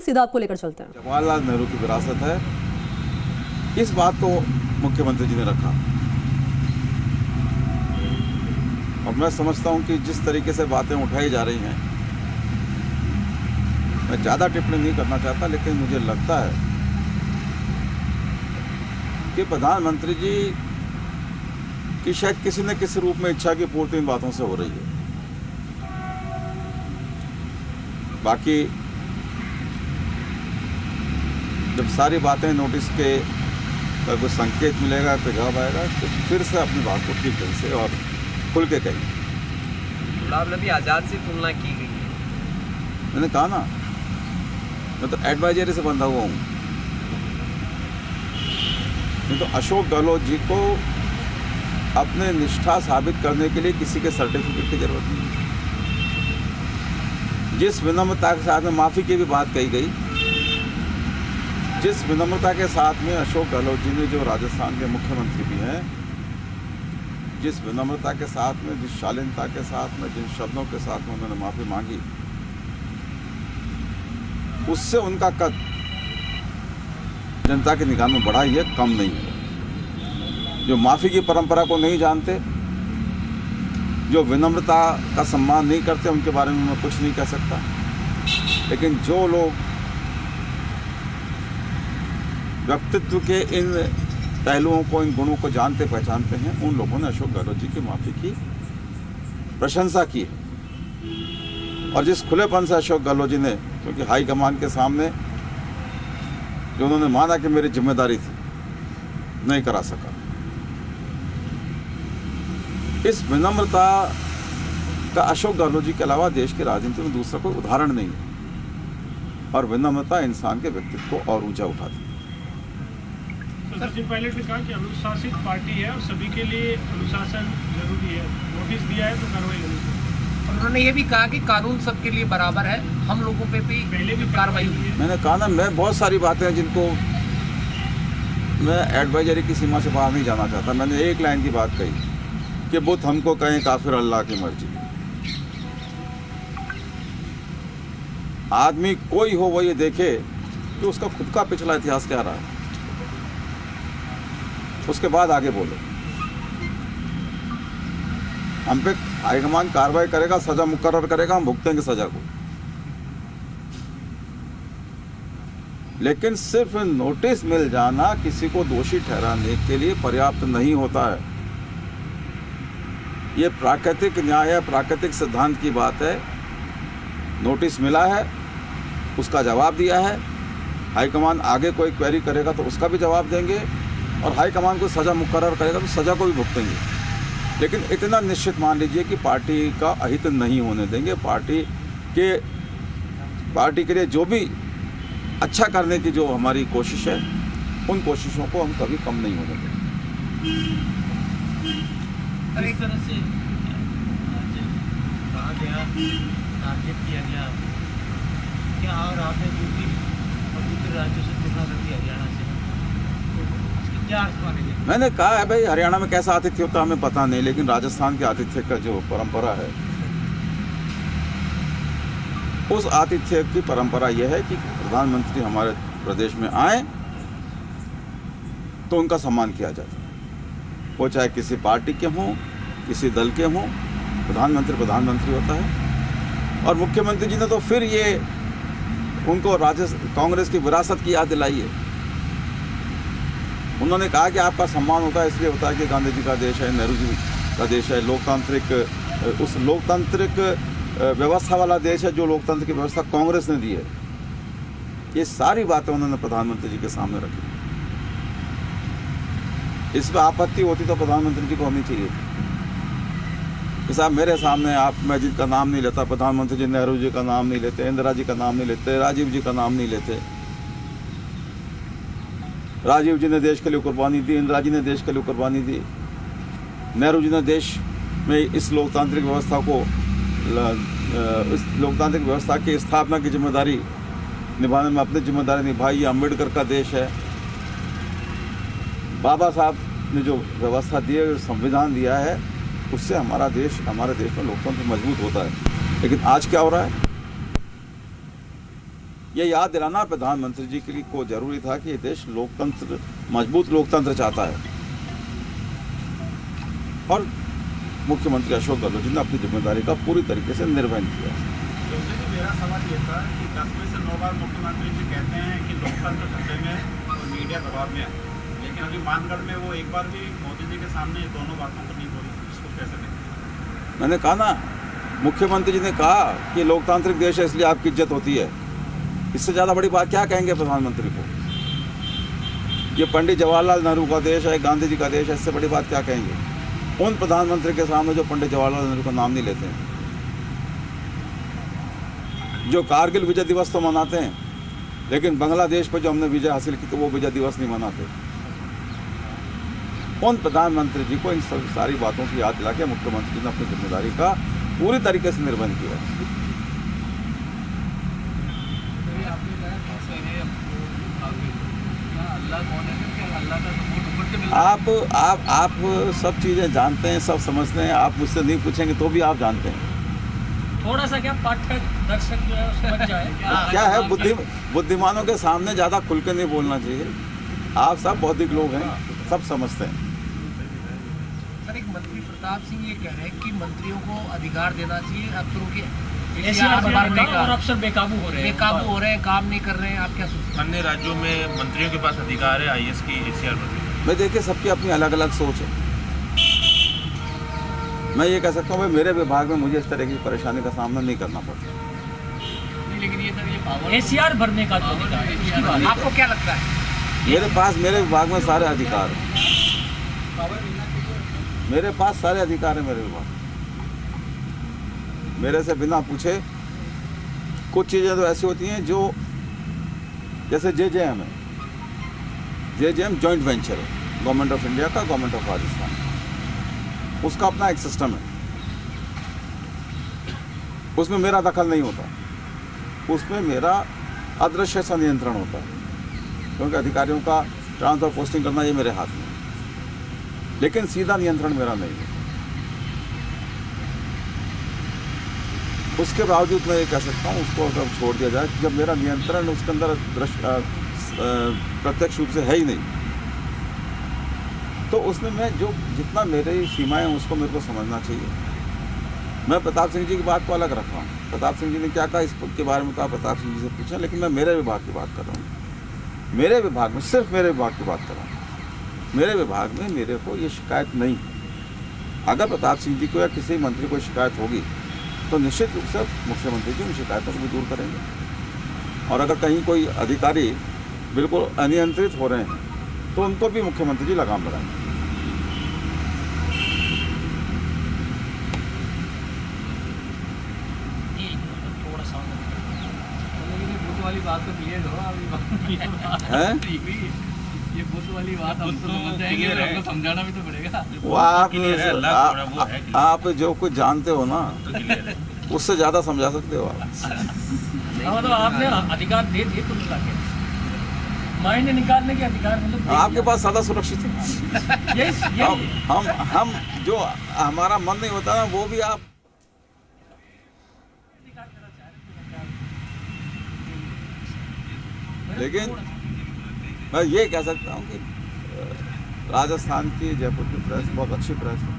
सीधा आपको लेकर चलते हैं। जवाहरलाल नेहरू की विरासत है, इस बात को मुख्यमंत्री जी ने रखा। और मैं समझता हूं कि जिस तरीके से बातें उठाई जा रही हैं, मैं ज़्यादा टिप्पणी नहीं करना चाहता, लेकिन मुझे लगता है कि प्रधानमंत्री जी की शायद किसी न किसी रूप में इच्छा की पूर्ति इन बातों से हो रही है। बाकी जब सारी बातें नोटिस के पर कुछ संकेत मिलेगा, कोई जवाब आएगा, तो फिर से अपनी बात को ठीक ढंग से और खुल के कहिए। गुलाम नबी आज़ाद से तुलना की गई है। मैंने कहा ना, मैं तो एडवाइजरी से बंधा हुआ हूँ। नहीं तो अशोक गहलोत जी को अपने निष्ठा साबित करने के लिए किसी के सर्टिफिकेट की जरूरत नहीं है। जिस विनम्रता के साथ में माफ़ी की भी बात कही गई, जिस विनम्रता के साथ में अशोक गहलोत जी ने, जो राजस्थान के मुख्यमंत्री भी हैं, जिस विनम्रता के साथ में, जिस शालीनता के साथ में, जिन शब्दों के साथ में उन्होंने माफ़ी मांगी, उससे उनका कद जनता की निगाह में बढ़ा ही है, कम नहीं है। जो माफ़ी की परंपरा को नहीं जानते, जो विनम्रता का सम्मान नहीं करते, उनके बारे में मैं कुछ नहीं कह सकता। लेकिन जो लोग व्यक्तित्व के इन पहलुओं को, इन गुणों को जानते पहचानते हैं, उन लोगों ने अशोक गहलोत जी की माफ़ी की प्रशंसा की है। और जिस खुलेपन से अशोक गहलोत जी ने, क्योंकि हाईकमान के सामने जो उन्होंने माना कि मेरी जिम्मेदारी थी, नहीं करा सका, इस विनम्रता का अशोक गहलोत जी के अलावा देश की राजनीति में दूसरा कोई उदाहरण नहीं है। और विनम्रता इंसान के व्यक्तित्व को और ऊंचा उठाती है। सचिन पायलट ने कहा कि अनुशासित पार्टी है और सभी के लिए अनुशासन जरूरी है, नोटिस दिया है तो कार्रवाई होनी चाहिए। उन्होंने ये भी कहा कि कानून सबके लिए बराबर है, हम लोगों पे भी पहले भी कार्रवाई हुई है। मैंने कहा ना, मैं बहुत सारी बातें हैं जिनको मैं एडवाइजरी की सीमा से बाहर नहीं जाना चाहता। मैंने एक लाइन की बात कही कि बुत हमको कहें काफिर अल्लाह की मर्जी। आदमी कोई हो वो ये देखे कि उसका खुद का पिछला इतिहास क्या रहा है, उसके बाद आगे बोले। हम पे हाईकमान कार्रवाई करेगा, सजा मुकर्रर करेगा, हम भुगतेंगे सजा को। लेकिन सिर्फ नोटिस मिल जाना किसी को दोषी ठहराने के लिए पर्याप्त नहीं होता है। ये प्राकृतिक न्याय है, प्राकृतिक सिद्धांत की बात है। नोटिस मिला है, उसका जवाब दिया है, हाईकमान आगे कोई क्वेरी करेगा तो उसका भी जवाब देंगे, और हाईकमान को सज़ा मुकर्रर करेगा तो सज़ा को भी भुगतेंगे। लेकिन इतना निश्चित मान लीजिए कि पार्टी का अहित नहीं होने देंगे। पार्टी के लिए जो भी अच्छा करने की जो हमारी कोशिश है, उन कोशिशों को हम कभी कम नहीं होने देंगे। एक तरह से कहा गया, टारगेट किया गया क्या, और आपने दूसरे राज्यों से तुलना कर दी हरियाणा से, इसकी क्या अर्थ मानेंगे? मैंने कहा है भाई, हरियाणा में कैसा आतिथ्य होता हमें पता नहीं, लेकिन राजस्थान के आतिथ्य का जो परंपरा है, उस आतिथ्य की परंपरा यह है कि प्रधानमंत्री हमारे प्रदेश में आए तो उनका सम्मान किया जाए। वो चाहे किसी पार्टी के हों, किसी दल के हों, प्रधानमंत्री होता है। और मुख्यमंत्री जी ने तो फिर ये उनको कांग्रेस की विरासत की याद दिलाई है। उन्होंने कहा कि आपका सम्मान होता है, इसलिए होता है कि गांधी जी का देश है, नेहरू जी का देश है, उस लोकतांत्रिक व्यवस्था वाला देश है जो लोकतंत्र की व्यवस्था कांग्रेस ने दी है। ये सारी बातें उन्होंने प्रधानमंत्री जी के सामने रखी। इस पर आपत्ति होती तो प्रधानमंत्री जी को होनी चाहिए कि साहब मेरे सामने मैं जिनका नाम नहीं लेता, प्रधानमंत्री जी नेहरू जी का नाम नहीं लेते, इंदिरा जी का नाम नहीं लेते, राजीव जी का नाम नहीं लेते। राजीव जी ने देश के लिए कुर्बानी दी, इंदिरा जी ने देश के लिए कुर्बानी दी, नेहरू जी ने देश में इस लोकतांत्रिक व्यवस्था को, इस लोकतांत्रिक व्यवस्था की स्थापना की जिम्मेदारी निभाने में अपनी जिम्मेदारी निभाई। ये अम्बेडकर का देश है। बाबा साहब ने जो व्यवस्था दी है, जो संविधान दिया है, उससे हमारे देश में लोकतंत्र मजबूत होता है। लेकिन आज क्या हो रहा है? ये याद दिलाना प्रधानमंत्री जी के लिए को जरूरी था कि ये देश लोकतंत्र, मजबूत लोकतंत्र चाहता है। और मुख्यमंत्री अशोक गहलोत जी ने अपनी जिम्मेदारी का पूरी तरीके से निर्वहन किया। मेरा सवाल ये था कि 10 में से 9 बार मुख्यमंत्री जी कहते हैं कि लोकतंत्र खतरे में और मीडिया दबाव में है, लेकिन अभी मानगढ़ में वो एक बार भी मोदी जी के सामने दोनों बातों को नहीं बोले। इसको कैसे देखें? मैंने कहा ना, मुख्यमंत्री जी ने कहा कि लोकतांत्रिक देश है इसलिए आपकी इज्जत होती है। इससे ज़्यादा बड़ी बात क्या कहेंगे प्रधानमंत्री को? ये पंडित जवाहरलाल नेहरू का देश है, गांधी जी का देश है, इससे बड़ी बात क्या कहेंगे उन प्रधानमंत्री के सामने जो पंडित जवाहरलाल नेहरू का नाम नहीं लेते हैं, जो कारगिल विजय दिवस तो मनाते हैं लेकिन बांग्लादेश पर जो हमने विजय हासिल की तो वो विजय दिवस नहीं मनाते। उन प्रधानमंत्री जी को इन सारी बातों की याद दिला के मुख्यमंत्री जी ने अपनी जिम्मेदारी का पूरी तरीके से निर्वहन किया। आप सब चीज़ें जानते हैं, सब समझते हैं। आप मुझसे नहीं पूछेंगे तो भी आप जानते हैं। थोड़ा सा क्या पाठक दर्शक जो है समझ जाए क्या है, बुद्धिमानों के सामने ज़्यादा खुल के नहीं बोलना चाहिए। आप सब बौद्धिक लोग हैं, सब समझते हैं। सर, एक मंत्री प्रताप सिंह ये कह रहे हैं कि मंत्रियों को अधिकार देना चाहिए अफसरों के और अफसर बेकाबू हो रहे हैं, काम नहीं कर रहे हैं। आप क्या सोचते हैं? अन्य राज्यों में मंत्रियों के पास अधिकार है आईएएस की एसीआर मैं देखिए सबकी अपनी अलग अलग सोच है। मैं ये कह सकता हूँ भाई मेरे विभाग में मुझे इस तरह की परेशानी का सामना नहीं करना पड़ता। लेकिन ये एसीआर भरने का तो अधिकार है, उसकी बात है। आपको क्या लगता है? मेरे विभाग में सारे अधिकार हैं। मेरे पास सारे अधिकार हैं मेरे विभाग। मेरे से बिना पूछे कुछ चीज़ें तो ऐसी होती हैं जो जैसे JJM है, JJM जॉइंट वेंचर है, गवर्नमेंट ऑफ इंडिया का, गवर्नमेंट ऑफ राजस्थान, उसका अपना एक सिस्टम है। उसमें मेरा दखल नहीं होता, उसमें मेरा अदृश्य सा नियंत्रण होता है, क्योंकि अधिकारियों का ट्रांसफर पोस्टिंग करना ये मेरे हाथ में है, लेकिन सीधा नियंत्रण मेरा नहीं है। उसके बावजूद मैं ये कह सकता हूँ उसको अगर छोड़ दिया जाए, जब मेरा नियंत्रण उसके अंदर प्रत्यक्ष रूप से है ही नहीं, तो उसमें मैं जो जितना मेरी सीमाएं हैं उसको मेरे को समझना चाहिए। मैं प्रताप सिंह जी की बात को अलग रख रहा हूँ। प्रताप सिंह जी ने क्या कहा इसके बारे में तो आप प्रताप सिंह जी से पूछें, लेकिन मैं मेरे विभाग की बात कर रहा हूँ। मेरे विभाग में, सिर्फ मेरे विभाग की बात कर रहा हूँ। मेरे विभाग में मेरे को ये शिकायत नहीं। अगर प्रताप सिंह जी को या किसी मंत्री को शिकायत होगी तो निश्चित रूप से मुख्यमंत्री जी उन शिकायतों को भी दूर करेंगे। और अगर कहीं कोई अधिकारी बिल्कुल अनियंत्रित हो रहे हैं तो उनको भी मुख्यमंत्री जी लगाम लगाएंगे। थोड़ा सा वाली बात तो क्लियर हो ये बुद्ध वाली बात हम तो समझ जाएंगे, हमको समझाना भी तो पड़ेगा। वो आप जो कुछ जानते हो ना उससे ज़्यादा समझा सकते हो आप। मतलब आपने अधिकार दे दिए कुल मिला के, मायने निकालने के अधिकार मतलब आपके पास ज़्यादा सुरक्षित है। हम जो हमारा मन नहीं होता ना वो भी आप लेकिन मैं ये कह सकता हूँ कि राजस्थान की, जयपुर की प्रेस बहुत अच्छी प्रेस है।